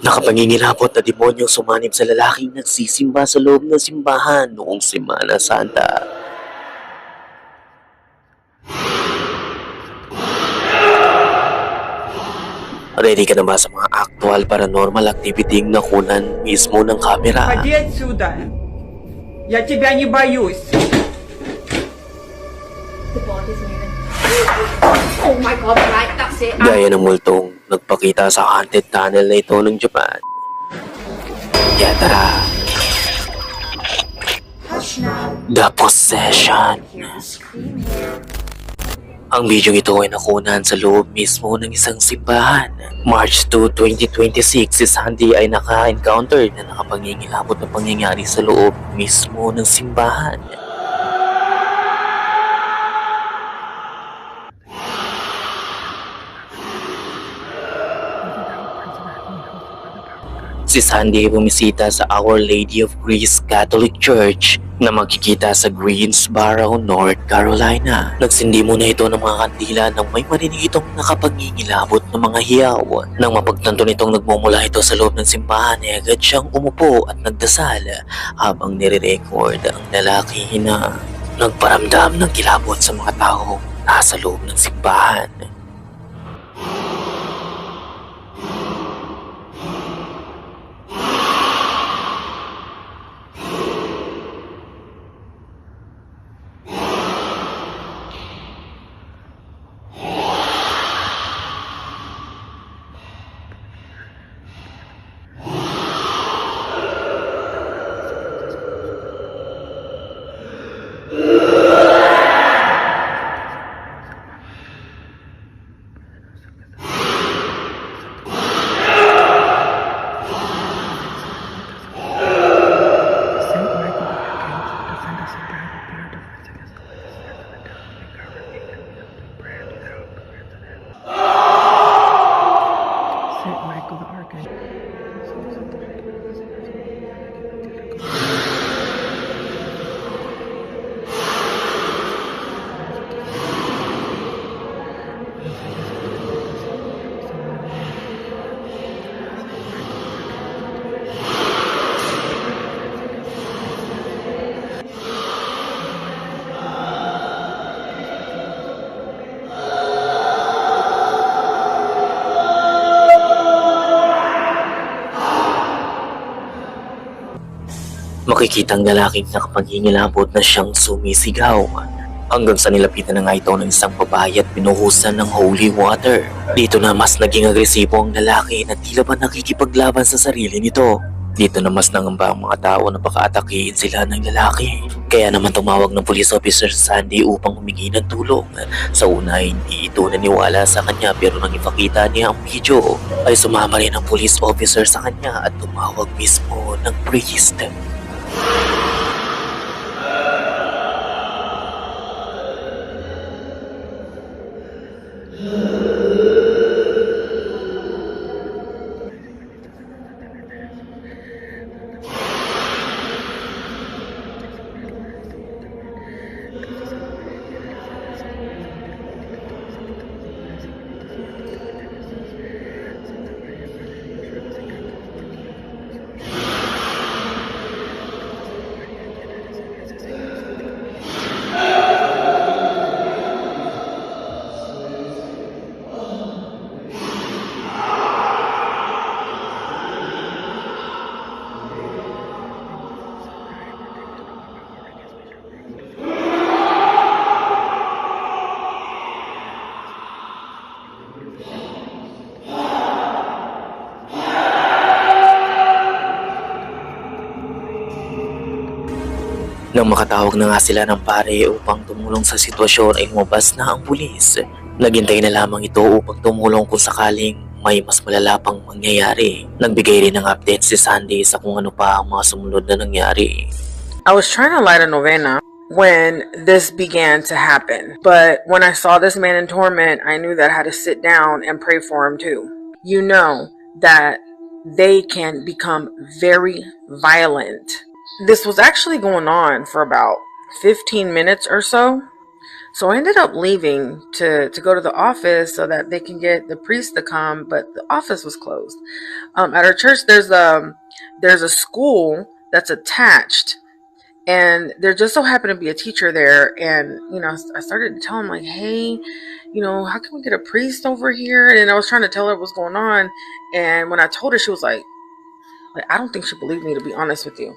Nakapangingilabot na demonyong sumanib sa lalaking nagsisimba sa loob ng simbahan noong Semana Santa. Ready ka na ba sa mga actual paranormal activity na nakunan mismo ng kamera? Ходи отсюда. Я тебя не боюсь. The body is moving. Oh my god, right, that's it. Gaya ng multong nagpakita sa haunted tunnel na ito ng Japan. Kaya tara, The Possession. Ang video ito ay nakunan sa loob mismo ng isang simbahan. March 2, 2026, si Sandy ay naka-encounter na nakapangingilabot na pangyayari sa loob mismo ng simbahan. Si Sandy ay bumisita sa Our Lady of Grace Catholic Church na magkikita sa Greensboro, North Carolina. Nagsindi muna ito ng mga kandila nang may marinig itong nakapangingilabot ng mga hiyaw. Nang mapagtanto nitong nagmumula ito sa loob ng simbahan, ay agad siyang umupo at nagdasal habang nire-record ang lalaki na nagparamdam ng kilabot sa mga tao nasa loob ng simbahan. Saint Michael the Archangel. Makikita ang lalaking nakapangingilabot na siyang sumisigaw hanggang sa nilapitan na nga ito ng isang babae at pinuhusan ng holy water. Dito na mas naging agresibo ang lalaki na tila ba nakikipaglaban sa sarili nito. Dito na mas nangamba ang mga tao na baka atakihin sila ng lalaki. Kaya naman tumawag ng police officer sa Sandy upang humingi ng tulong. Sa una ay hindi ito naniwala sa kanya, pero nang ipakita niya ang video ay sumama rin ang police officer sa kanya at tumawag mismo ng priest. Nang makatawag na nga sila ng pare upang tumulong sa sitwasyon ay lumabas na ang pulis. Naghintay na lamang ito upang tumulong kung sakaling may mas malala pang mangyayari. Nagbigay rin ng update si Sandy sa kung ano pa ang mga sumunod na nangyari. I was trying to light a novena when this began to happen. But when I saw this man in torment, I knew that I had to sit down and pray for him too. You know that they can become very violent. This was actually going on for about 15 minutes or so. So I ended up leaving to go to the office so that they can get the priest to come, but the office was closed. At our church, there's a school that's attached, and there just so happened to be a teacher there. And I started to tell him like, hey, how can we get a priest over here? And I was trying to tell her what's going on. And when I told her, she was like I don't think she believed me, to be honest with you.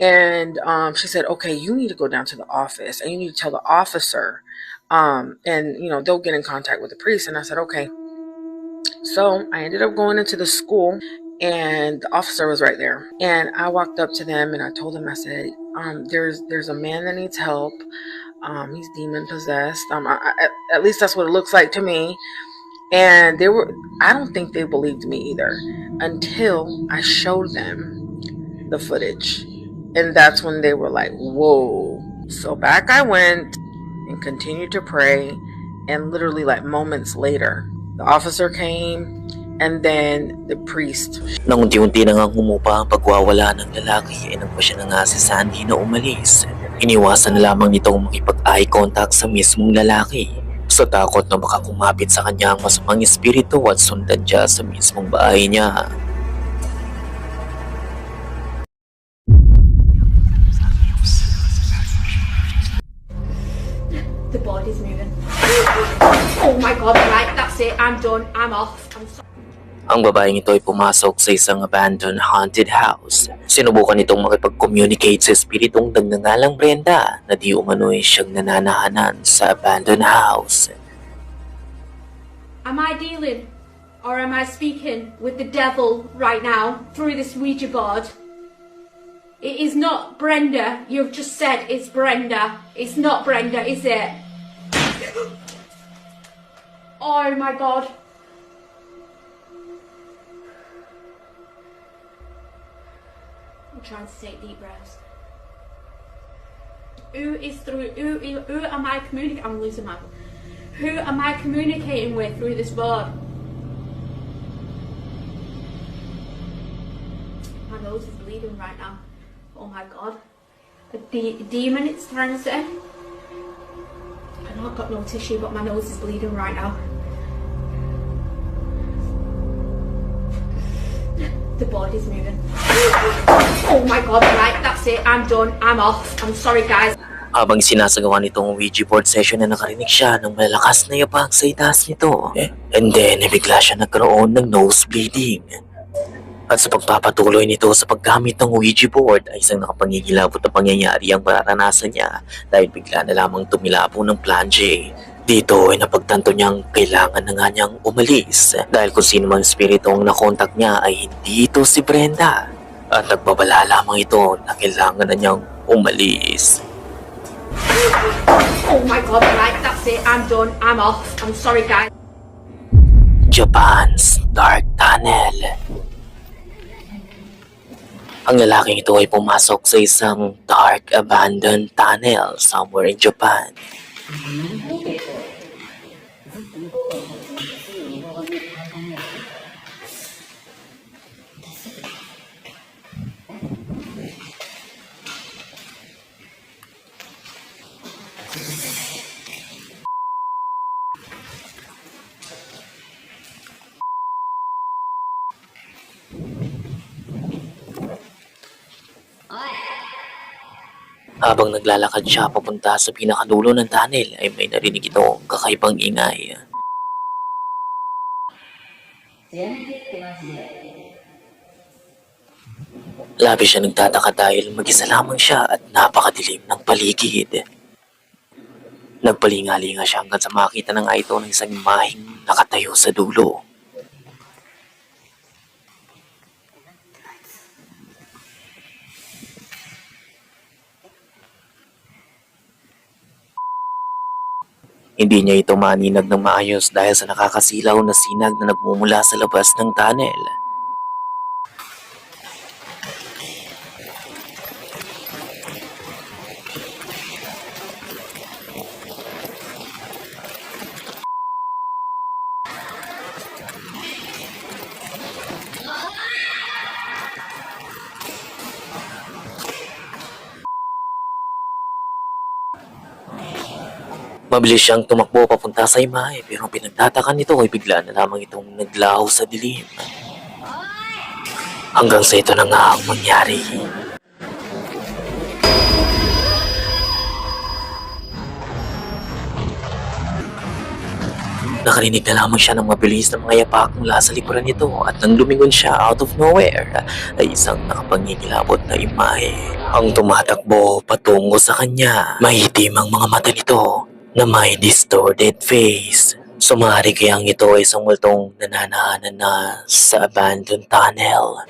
And she said, okay, you need to go down to the office and you need to tell the officer, and they'll get in contact with the priest. And I said, okay. So I ended up going into the school, and the officer was right there. And I walked up to them and I told them, I said, there's a man that needs help. He's demon possessed. At least that's what it looks like to me. And I don't think they believed me either until I showed them the footage. And that's when they were like, whoa. So back I went and continued to pray. And literally like moments later, the officer came and then the priest. Nang unti-unti na ngang humupa ang pagwawala ng lalaki ay nagpa siya na nga si Sandy na umalis. Iniwasan na lamang nitong makipag-eye contact sa mismong lalaki sa takot na baka kumapit sa kanya ang masamang espiritu at sundan siya sa mismong bahay niya. The body's moving. Oh my god, right, that's it. I'm done. I'm off. I'm sorry. Ang babaeng ito ay pumasok sa isang abandoned haunted house. Sinubukan itong makipag-communicate sa espiritong nagngangalang Brenda na di umano'y siyang nananahanan sa abandoned house. Am I dealing or am I speaking with the devil right now through this Ouija board? It is not Brenda. You've just said it's Brenda. It's not Brenda, is it? Oh my god. I'm trying to take deep breaths. Who am I communicating? I'm losing my. Who am I communicating with through this board? My nose is bleeding right now. Oh my god. A demon, it's trying to say. I know I've got no tissue, but my nose is bleeding right now. The body's moving. Oh my god, right, that's it. I'm done. I'm off. I'm sorry, guys. Habang sinasagawa nitong Ouija board session na nakarinig siya ng malakas na yabang sa itaas nito. And then, bigla siya nagkaroon ng nose bleeding. At sa pagpapatuloy nito sa paggamit ng Ouija board ay isang nakapangigilabot na pangyayari ang mararanasan niya dahil bigla na lamang tumilabo ng planche. Dito ay napagtanto niyang kailangan na nga niyang umalis dahil kung sino mang espiritu ang nakontak niya ay hindi ito si Brenda. At nagbabala lamang ito na kailangan na niyang umalis. Oh my god, right, that's it. I'm done. I'm off. I'm sorry, guys. Japan's Dark Tunnel. Ang lalaking ito ay pumasok sa isang dark abandoned tunnel somewhere in Japan. Habang naglalakad siya papunta sa pinakadulo ng tunnel ay may narinig itong kakaibang ingay. Labis siya nagtataka dahil mag-isa lamang siya at napakadilim ng paligid. Nagpalinga-linga siya hanggang sa makita ng ito ng isang imaheng nakatayo sa dulo. Hindi niya ito maninag ng maayos dahil sa nakakasilaw na sinag na nagmumula sa labas ng tunnel. Mabilis siyang tumakbo papunta sa imahe pero ang pinagtatakan nito ay bigla na lamang itong naglaho sa dilim. Hanggang sa ito na nga ang mangyari. Nakarinig na lamang siya ng mabilis na mga yapak mula sa likuran nito at nang lumingon siya out of nowhere ay isang nakapangingilabot na imahe ang tumatakbo patungo sa kanya. Mahitim ang mga mata nito na may distorted face. Sumari kayang ito ay isang multong nananahanan na sa abandoned tunnel.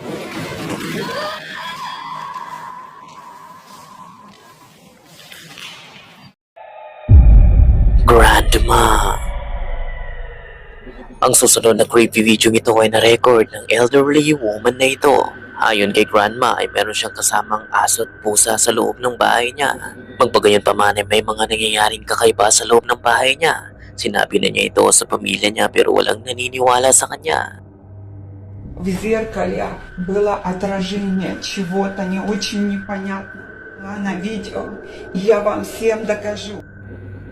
Grandma. Ang susunod na creepy video ito ay na-record ng elderly woman na ito. Ayon kay Grandma ay meron siyang kasamang aso at pusa sa loob ng bahay niya. Magpagayon pa man ay may mga nangyayaring kakaiba sa loob ng bahay niya. Sinabi na niya ito sa pamilya niya pero walang naniniwala sa kanya. В зеркале было отражение чего-то не очень непонятного на видео. Я вам всем докажу.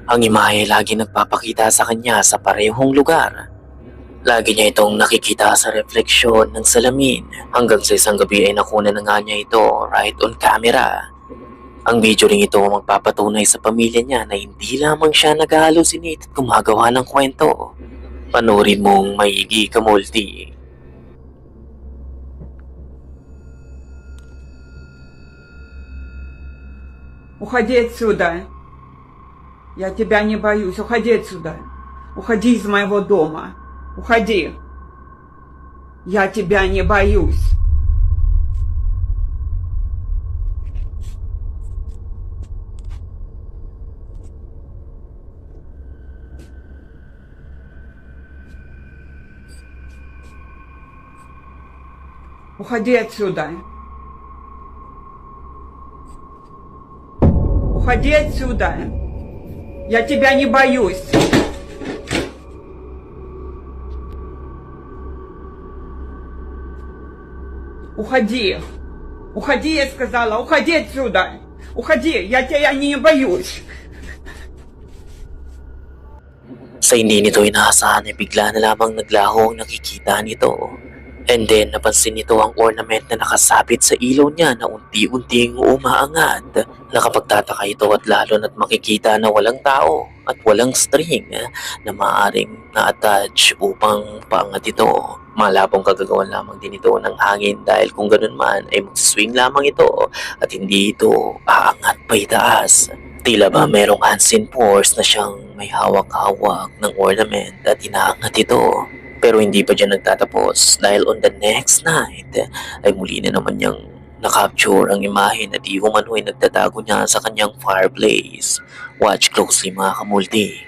Ang imahe lagi nagpapakita sa kanya sa parehong lugar. Lagi niya itong nakikita sa refleksyon ng salamin hanggang sa isang gabi ay nakuha na nga niya ito right on camera. Ang video ring ito magpapatunay sa pamilya niya na hindi lamang siya nag-hallucinate at gumagawa ng kwento. Panoorin mong maigi ka, multi. Уходи отсюда. Я тебя не боюсь. Уходи отсюда. Уходи из моего дома. Уходи. Я тебя не боюсь. Уходи отсюда. Уходи отсюда. Я тебя не боюсь. Уходи. Уходи, я сказала. Уходи отсюда. Уходи. Я тебя не боюсь. Sa hindi nito inaasahan ay bigla na lamang naglaho ang nakikita nito. And then napansin nito ang ornament na nakasabit sa ilaw niya na unti-unting umaangat. Nakapagtataka ito at lalo na't makikita na walang tao at walang string na maaaring na-attach upang paangat ito. Malabong kagagawan lamang din ito ng hangin dahil kung ganun man ay magsiswing lamang ito at hindi ito aangat pa itaas. Tila ba merong unseen force na siyang may hawak-hawak ng ornament at inaangat ito. Pero hindi pa dyan nagtatapos dahil on the next night ay muli na naman niyang nakapture ang imahe na di umano'y nagtatago niya sa kanyang fireplace. Watch closely mga kamulti.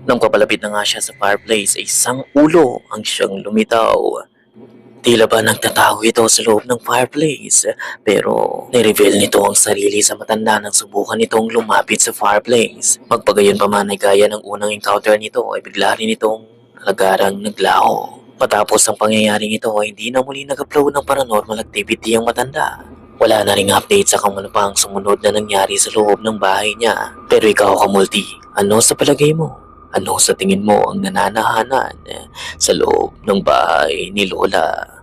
Nang papalapit na nga siya sa fireplace ay isang ulo ang siyang lumitaw. Tila ba nagtatago ito sa loob ng fireplace pero nireveal nito ang sarili sa matanda nang subukan nitong lumapit sa fireplace. Magpagayon pa man ay gaya ng unang encounter nito ay bigla rin itong lagarang naglaho. Matapos ang pangyayaring ito ay hindi na muli nag-upload ng paranormal activity ang matanda. Wala na ring update sa kung ano pa ang sumunod na nangyari sa loob ng bahay niya. Pero ikaw kamulti, ano sa palagay mo? Ano sa tingin mo ang nananahanan sa loob ng bahay ni Lola?